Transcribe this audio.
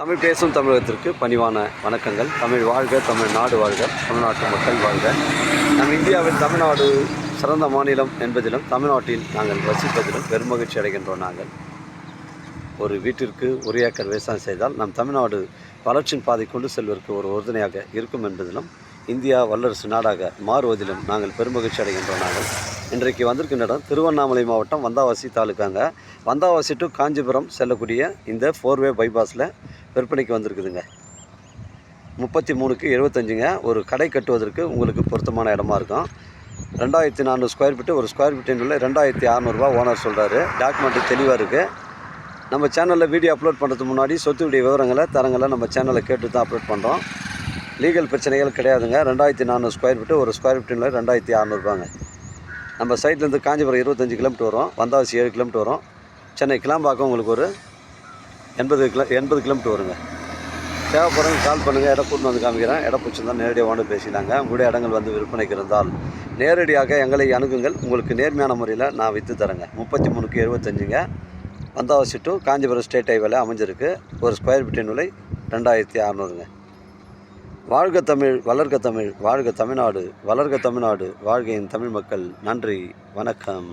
தமிழ் பேசும் தமிழகத்திற்கு பணிவான வணக்கங்கள். தமிழ் வாழ்க, தமிழ்நாடு வாழ்க, தமிழ்நாட்டு மக்கள் வாழ்க. நம் இந்தியாவில் தமிழ்நாடு சிறந்த மாநிலம் என்பதிலும் தமிழ்நாட்டில் நாங்கள் வசிப்பதிலும் பெருமகிழ்ச்சி அடைகின்றோம். நாங்கள் ஒரு வீட்டிற்கு ஒரு ஏக்கர் விவசாயம் செய்தால் நம் தமிழ்நாடு வளர்ச்சியின் பாதை கொண்டு செல்வதற்கு ஒரு உறுதுணையாக இருக்கும் என்பதிலும் இந்தியா வல்லரசு நாடாக மாறுவதிலும் நாங்கள் பெருமகிழ்ச்சி அடைகின்றோம். நாங்கள் இன்றைக்கு வந்திருக்கின்ற இடம் திருவண்ணாமலை மாவட்டம் வந்தாவாசி தாலுக்காங்க. வந்தாவாசி டு காஞ்சிபுரம் செல்லக்கூடிய இந்த 4-வே பைபாஸில் விற்பனைக்கு வந்திருக்குதுங்க. 33க்கு 75ங்க. ஒரு கடை கட்டுவதற்கு உங்களுக்கு பொருத்தமான இடமா இருக்கும். 2400 ஸ்கொயர் ஃபீட்டு. ஒரு ஸ்கொயர் ஃபீட்டின் உள்ள 2600 ரூபா ஓனர் சொல்கிறாரு. டாக்குமெண்ட்டு தெளிவாக இருக்குது. நம்ம சேனலில் வீடியோ அப்லோட் பண்ணுறதுக்கு முன்னாடி சொத்துடைய விவரங்களை தரங்களை நம்ம சேனலில் கேட்டு தான் அப்லோட் பண்ணுறோம். லீகல் பிரச்சனைகள் கிடையாதுங்க. 2400 ஸ்கொயர் ஃபீட்டு. ஒரு ஸ்கொயர் ஃபீட்டின் 2600 ரூபாங்க. நம்ம சைட்லேருந்து காஞ்சிபுரம் 25 கிலோமீட்டர் வரும். வந்தாவாசி 7 கிலோமீட்டர் வரும். சென்னை கிளாம்பாக்கம் உங்களுக்கு ஒரு 80 கிலோமீட்டர் வருங்க. தேவைப்படுறவங்க கால் பண்ணுங்கள். இடம் கூட்டு வந்து காமிக்கிறேன். இடம் பிடிச்சிருந்தால் நேரடியாக வாங்க பேசிக்கலாங்க. உங்களுடைய இடங்கள் வந்து விற்பனைக்கு இருந்தால் நேரடியாக எங்களை அணுகுங்கள். உங்களுக்கு நேர்மையான முறையில் நான் விற்று தரேங்க. 33க்கு 75ங்க. வந்தாவாசி டு காஞ்சிபுரம் ஸ்டேட் ஹைவேல அமைஞ்சிருக்கு. ஒரு ஸ்கொயர் ஃபீட்டின் விலை 2600ங்க. வாழ்க தமிழ், வளர்க தமிழ், வாழ்க தமிழ்நாடு, வளர்க தமிழ்நாடு, வாழ்க என் தமிழ் மக்கள். நன்றி, வணக்கம்.